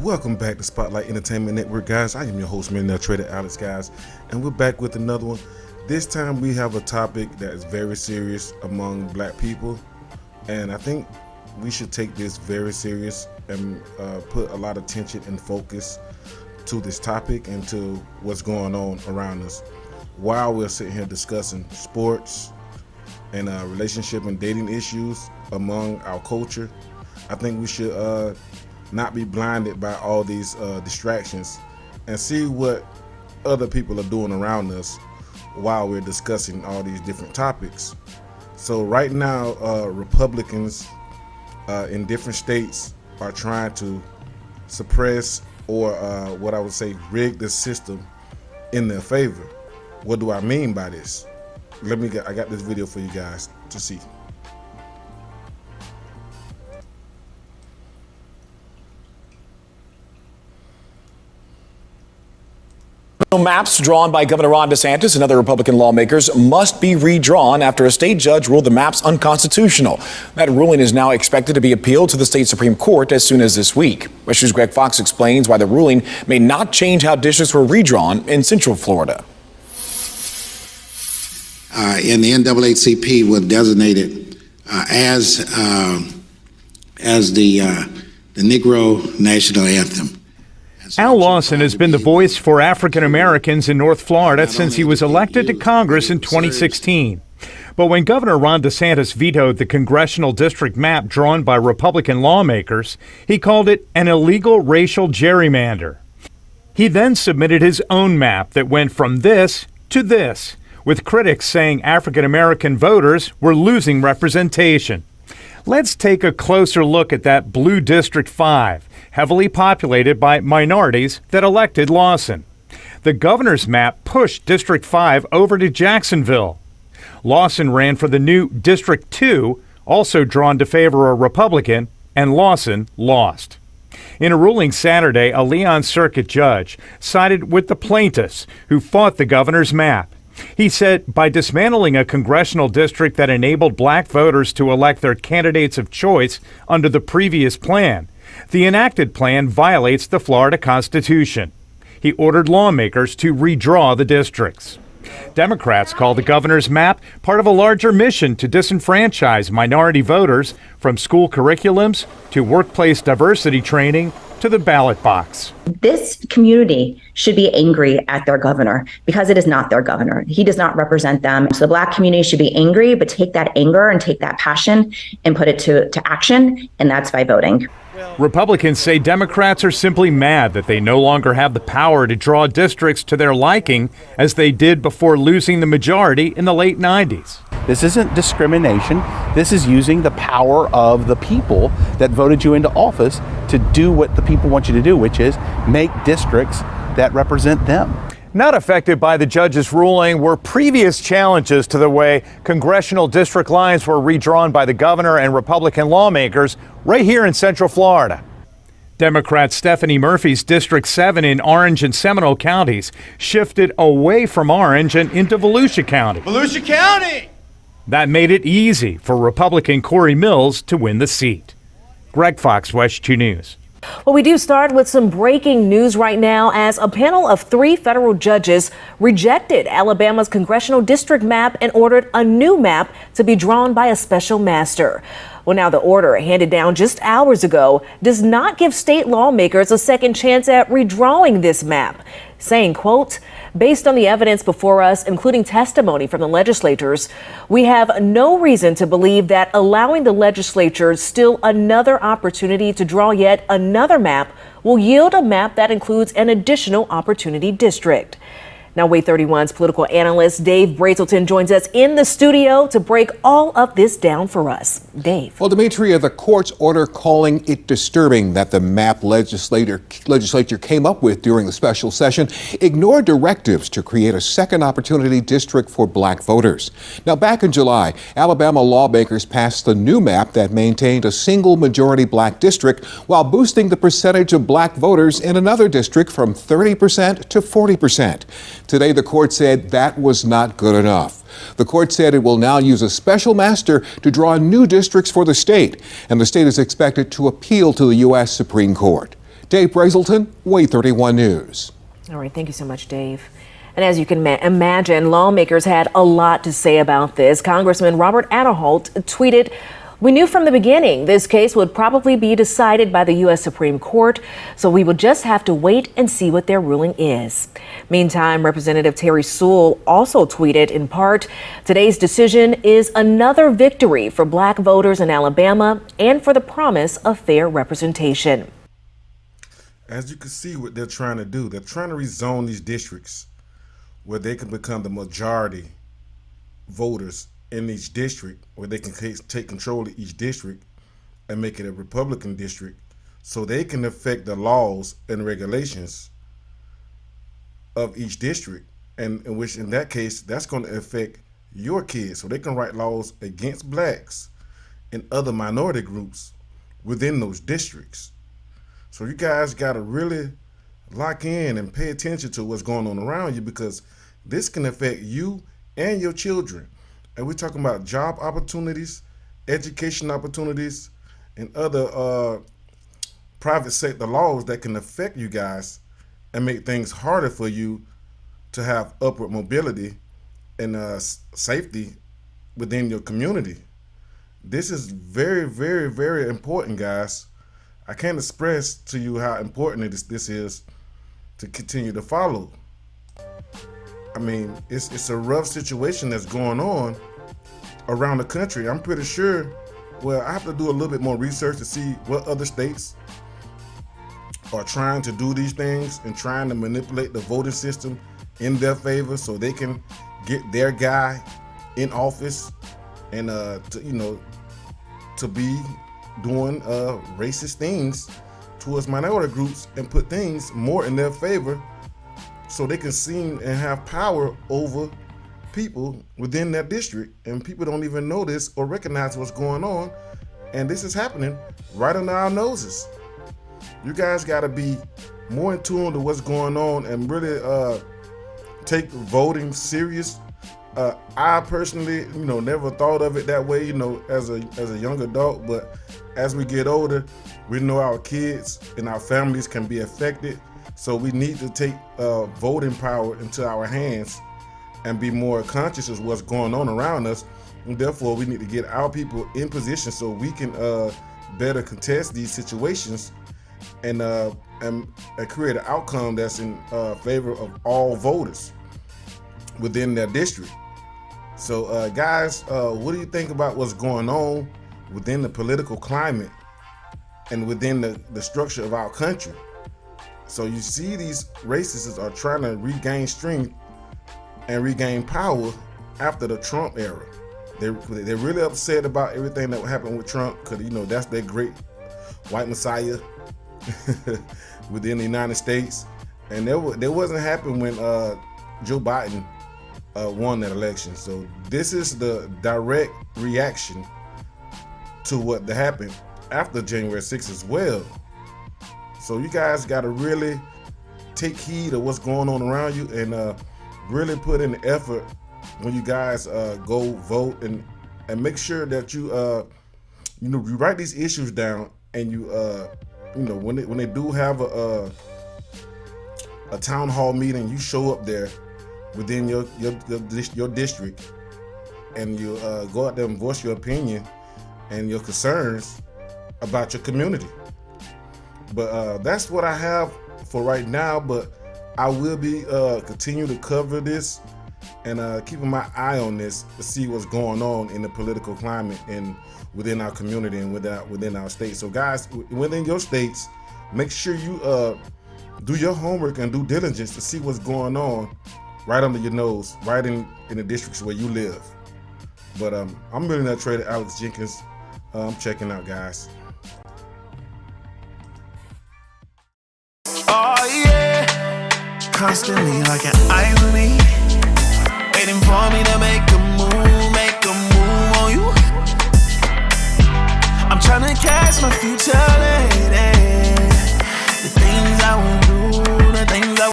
Welcome back to Spotlight Entertainment Network, guys. I am your host, Millionaire Trader Alex, guys, and we're back with another one. This time we have a topic that is very serious among black people, and I think we should take this very serious and put a lot of attention and focus to this topic and to what's going on around us while we're sitting here discussing sports and relationship and dating issues among our culture. I think we should not be blinded by all these distractions and see what other people are doing around us while we're discussing all these different topics. So right now, Republicans in different states are trying to suppress or what I would say rig the system in their favor. What do I mean by this? I got this video for you guys to see. Maps drawn by Governor Ron DeSantis and other Republican lawmakers must be redrawn after a state judge ruled the maps unconstitutional. That ruling is now expected to be appealed to the state Supreme Court as soon as this week. West News' Greg Fox explains why the ruling may not change how districts were redrawn in Central Florida. And the NAACP will designate it as the Negro National Anthem. Al Lawson has been the voice for African Americans in North Florida since he was elected to Congress in 2016. But when Governor Ron DeSantis vetoed the congressional district map drawn by Republican lawmakers, he called it an illegal racial gerrymander. He then submitted his own map that went from this to this, with critics saying African American voters were losing representation. Let's take a closer look at that blue District 5, heavily populated by minorities that elected Lawson. The governor's map pushed District 5 over to Jacksonville. Lawson ran for the new District 2, also drawn to favor a Republican, and Lawson lost. In a ruling Saturday, a Leon Circuit judge sided with the plaintiffs who fought the governor's map. He said by dismantling a congressional district that enabled black voters to elect their candidates of choice under the previous plan, the enacted plan violates the Florida Constitution. He ordered lawmakers to redraw the districts. Democrats call the governor's map part of a larger mission to disenfranchise minority voters from school curriculums to workplace diversity training to the ballot box. This community should be angry at their governor because it is not their governor. He does not represent them. So the black community should be angry, but take that anger and take that passion and put it to action, and that's by voting. Republicans say Democrats are simply mad that they no longer have the power to draw districts to their liking as they did before losing the majority in the late 90s. This isn't discrimination. This is using the power of the people that voted you into office to do what the people want you to do, which is make districts that represent them. Not affected by the judge's ruling were previous challenges to the way congressional district lines were redrawn by the governor and Republican lawmakers right here in Central Florida. Democrat Stephanie Murphy's District 7 in Orange and Seminole counties shifted away from Orange and into Volusia County. Volusia County! That made it easy for Republican Corey Mills to win the seat. Greg Fox, West 2 News. Well, we do start with some breaking news right now as a panel of 3 federal judges rejected Alabama's congressional district map and ordered a new map to be drawn by a special master. Well, now the order handed down just hours ago does not give state lawmakers a second chance at redrawing this map, saying, quote, based on the evidence before us, including testimony from the legislators, we have no reason to believe that allowing the legislature still another opportunity to draw yet another map will yield a map that includes an additional opportunity district. Now, Way 31's political analyst Dave Brazelton joins us in the studio to break all of this down for us. Dave. Well, Demetria, the court's order calling it disturbing that the map legislature came up with during the special session ignored directives to create a second opportunity district for black voters. Now, back in July, Alabama lawmakers passed the new map that maintained a single majority black district while boosting the percentage of black voters in another district from 30% to 40%. Today, the court said that was not good enough. The court said it will now use a special master to draw new districts for the state, and the state is expected to appeal to the U.S. Supreme Court. Dave Brazelton, Wave 31 News. All right, thank you so much, Dave. And as you can imagine, lawmakers had a lot to say about this. Congressman Robert Aderholt tweeted, "We knew from the beginning this case would probably be decided by the U.S. Supreme Court, so we will just have to wait and see what their ruling is." Meantime, Representative Terry Sewell also tweeted in part, "Today's decision is another victory for black voters in Alabama and for the promise of fair representation." As you can see what they're trying to do, they're trying to rezone these districts where they can become the majority voters in each district, where they can take control of each district and make it a Republican district, so they can affect the laws and regulations of each district, and in which, in that case, that's going to affect your kids, so they can write laws against blacks and other minority groups within those districts. So you guys got to really lock in and pay attention to what's going on around you, because this can affect you and your children. And we're talking about job opportunities, education opportunities, and other private sector laws that can affect you guys and make things harder for you to have upward mobility and safety within your community. This is very, very, very important, guys. I can't express to you how important this is to continue to follow. I mean, it's a rough situation that's going on around the country. I'm pretty sure, well, I have to do a little bit more research to see what other states are trying to do these things and trying to manipulate the voting system in their favor so they can get their guy in office and to be doing racist things towards minority groups and put things more in their favor so they can seem and have power over people within that district, and people don't even know this or recognize what's going on, and this is happening right under our noses. You guys got to be more in tune to what's going on and really take voting serious. I personally, never thought of it that way, as a young adult, but as we get older, we know our kids and our families can be affected, so we need to take voting power into our hands and be more conscious of what's going on around us. And therefore, we need to get our people in position so we can better contest these situations and create an outcome that's in favor of all voters within their district. So, guys, what do you think about what's going on within the political climate and within the structure of our country? So you see these racists are trying to regain strength and regain power after the Trump era. They're really upset about everything that happened with Trump, because that's their great white messiah within the United States, and there wasn't happening when Joe Biden won that election. So this is the direct reaction to what happened after January 6th as well. So you guys got to really take heed of what's going on around you and really put in the effort when you guys go vote, and make sure that you you write these issues down, and you when they do have a town hall meeting, you show up there within your district, and you go out there and voice your opinion and your concerns about your community. But that's what I have for right now, but I will be continue to cover this and keeping my eye on this to see what's going on in the political climate and within our community and within our state. So guys, within your states, make sure you do your homework and due diligence to see what's going on right under your nose, right in the districts where you live. But I'm Millionaire Trader Alex Jenkins. I'm checking out, guys. Oh yeah, constantly like an eye on me, waiting for me to make a move on you. I'm trying to catch my future.